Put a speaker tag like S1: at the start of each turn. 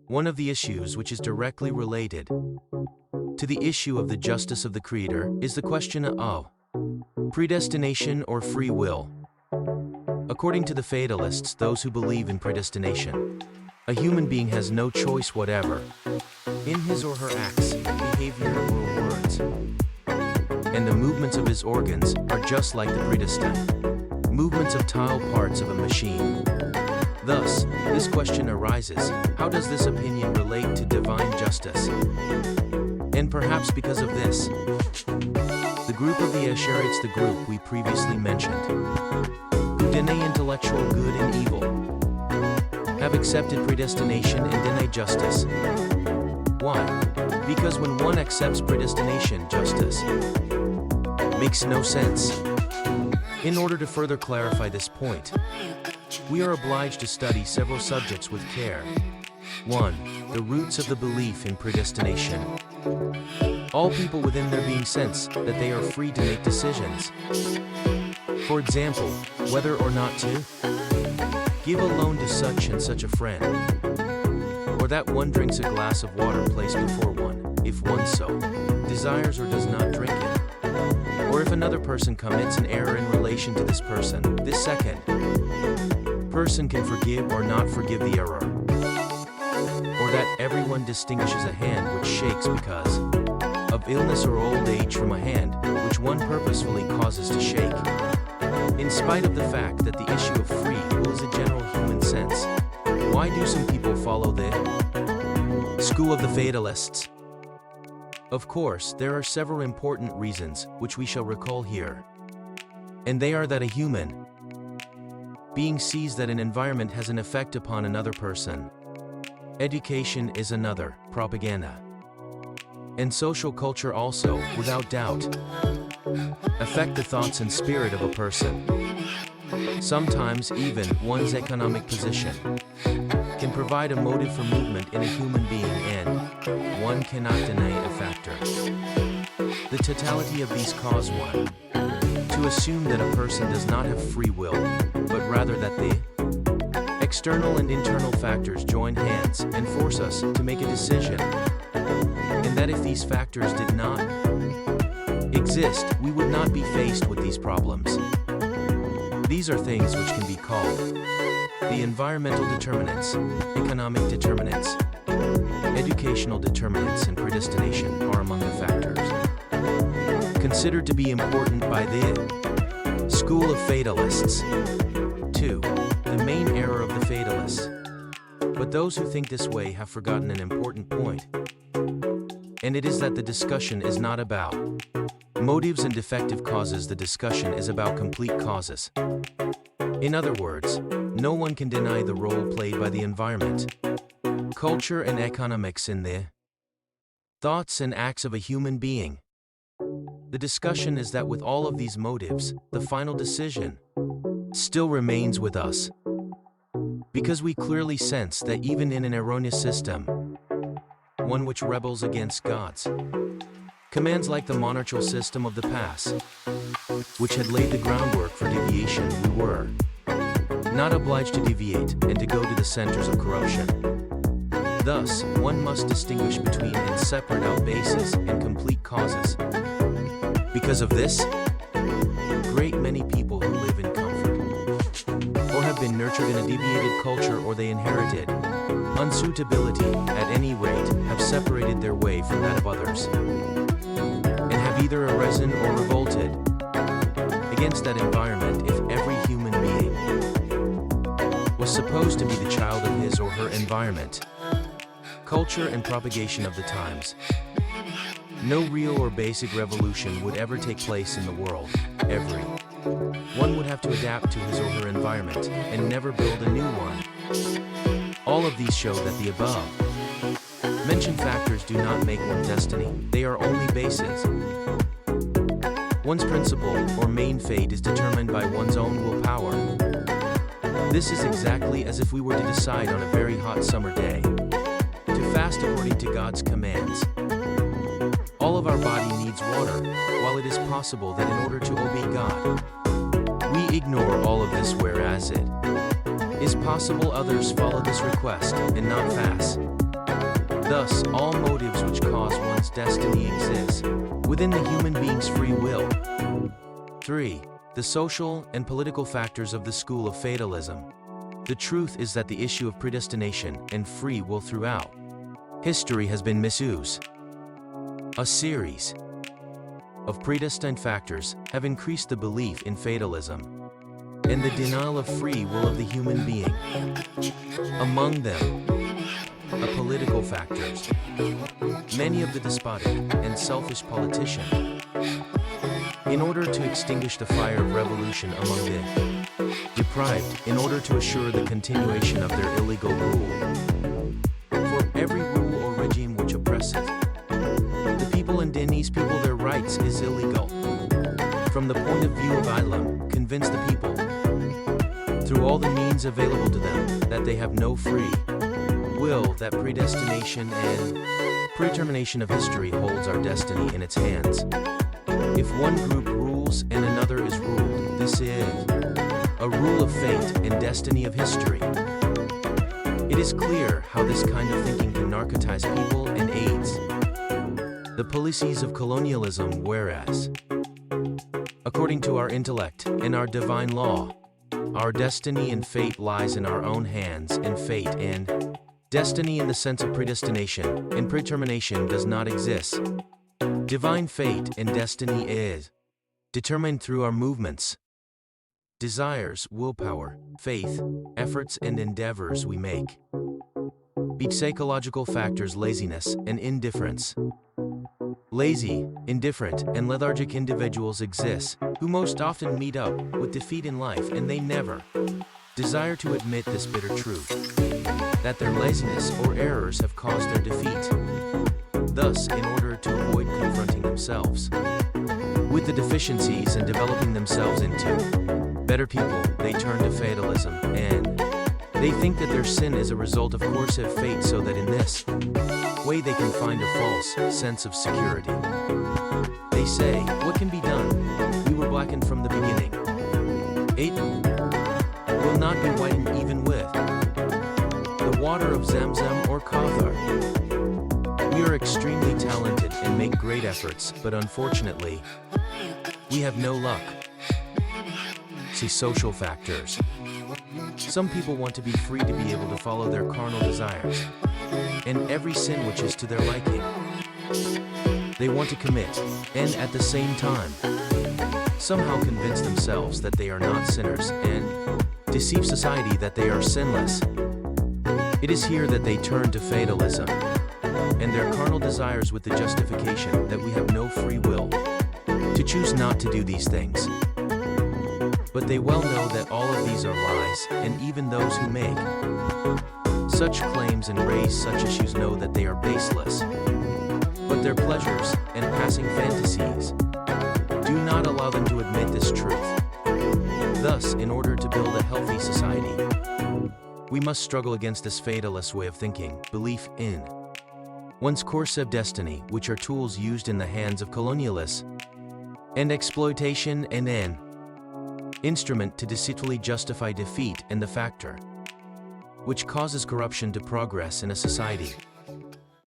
S1: One of the issues which is directly related to the issue of the justice of the Creator is the question of predestination or free will. According to the fatalists, those who believe in predestination, a human being has no choice whatever in his or her acts, behavior, or words, and the movements of his organs are just like the predestined movements of tile parts of a machine. Thus, this question arises: how does this opinion relate to divine justice? And perhaps because of this, the group of the Asherites, the group we previously mentioned, who deny intellectual good and evil, have accepted predestination and deny justice. Why? Because when one accepts predestination, justice makes no sense. In order to further clarify this point, we are obliged to study several subjects with care. 1. The roots of the belief in predestination. All people within their being sense that they are free to make decisions. For example, whether or not to give a loan to such and such a friend, or that one drinks a glass of water placed before one, if one so desires or does not drink it, or if another person commits an error in relation to this person, this second person can forgive or not forgive the error, or that everyone distinguishes a hand which shakes because of illness or old age from a hand which one purposefully causes to shake. In spite of the fact that the issue of free will is a general human sense, why do some people follow the school of the fatalists? Of course, there are several important reasons which we shall recall here. And they are that a human being sees that an environment has an effect upon another person. Education is another, propaganda. And social culture also, without doubt, affect the thoughts and spirit of a person. Sometimes even one's economic position can provide a motive for movement in a human being, and one cannot deny a factor. The totality of these cause one to assume that a person does not have free will, but rather that the external and internal factors join hands and force us to make a decision, and that if these factors did not exist, we would not be faced with these problems. These are things which can be called the environmental determinants, economic determinants, educational determinants, and predestination are among the factors considered to be important by the school of fatalists. 2. The main error of the fatalists. But those who think this way have forgotten an important point, and it is that the discussion is not about motives and defective causes. The discussion is about complete causes. In other words, no one can deny the role played by the environment, culture, and economics in the thoughts and acts of a human being. The discussion is that with all of these motives, the final decision still remains with us, because we clearly sense that even in an erroneous system, one which rebels against God's commands, like the monarchical system of the past, which had laid the groundwork for deviation, we were not obliged to deviate and to go to the centers of corruption. Thus, one must distinguish between and separate out bases and complete causes. Because of this, great many people who live in comfort, or have been nurtured in a deviated culture, or they inherited unsuitability, at any rate, have separated their way from that of others, and have either arisen or revolted against that environment. If every human being was supposed to be the child of his or her environment, culture, and propagation of the times, no real or basic revolution would ever take place in the world. Every one would have to adapt to his or her environment and never build a new one. All of these show that the above mentioned factors do not make one destiny, they are only bases. One's principle or main fate is determined by one's own willpower. This is exactly as if we were to decide on a very hot summer day to fast according to God's commands. All of our body needs water, while it is possible that in order to obey God, we ignore all of this, whereas it is possible others follow this request and not fast. Thus, all motives which cause one's destiny exist within the human being's free will. 3. The social and political factors of the school of fatalism. The truth is that the issue of predestination and free will throughout history has been misused. A series of predestined factors have increased the belief in fatalism and the denial of free will of the human being. Among them are political factors. Many of the despotic and selfish politicians, in order to extinguish the fire of revolution among the deprived, in order to assure the continuation of their illegal rule. For every rule or regime which oppresses the people and denies people their rights is illegal. From the point of view of Islam, convince the people, through all the means available to them, that they have no free will, that predestination and predetermination of history holds our destiny in its hands. If one group rules and another is ruled, this is a rule of fate and destiny of history. It is clear how this kind of thinking can narcotize people and aids the policies of colonialism, whereas, according to our intellect and our divine law, our destiny and fate lies in our own hands, and fate and destiny in the sense of predestination and predetermination does not exist. Divine fate and destiny is determined through our movements, desires, willpower, faith, efforts, and endeavors we make. Be psychological factors, laziness and indifference. Lazy, indifferent, and lethargic individuals exist who most often meet up with defeat in life, and they never desire to admit this bitter truth, that their laziness or errors have caused their defeat. Thus, in order to avoid confronting themselves with the deficiencies and developing themselves into better people, they turn to fatalism, and they think that their sin is a result of coercive fate, so that in this way they can find a false sense of security. They say, what can be done? We were blackened from the beginning. 8. Will not be whitened even with the water of Zamzam or Kauthar. We are extremely talented and make great efforts, but unfortunately, we have no luck. See social factors. Some people want to be free to be able to follow their carnal desires and every sin which is to their liking. They want to commit, and at the same time, somehow convince themselves that they are not sinners and deceive society that they are sinless. It is here that they turn to fatalism and their carnal desires with the justification that we have no free will to choose not to do these things. But they well know that all of these are lies, and even those who make such claims and raise such issues know that they are baseless. But their pleasures and passing fantasies do not allow them to admit this truth. Thus, in order to build a healthy society, we must struggle against this fatalist way of thinking, belief in one's coercive destiny, which are tools used in the hands of colonialists and exploitation, and an instrument to deceitfully justify defeat, and the factor which causes corruption to progress in a society.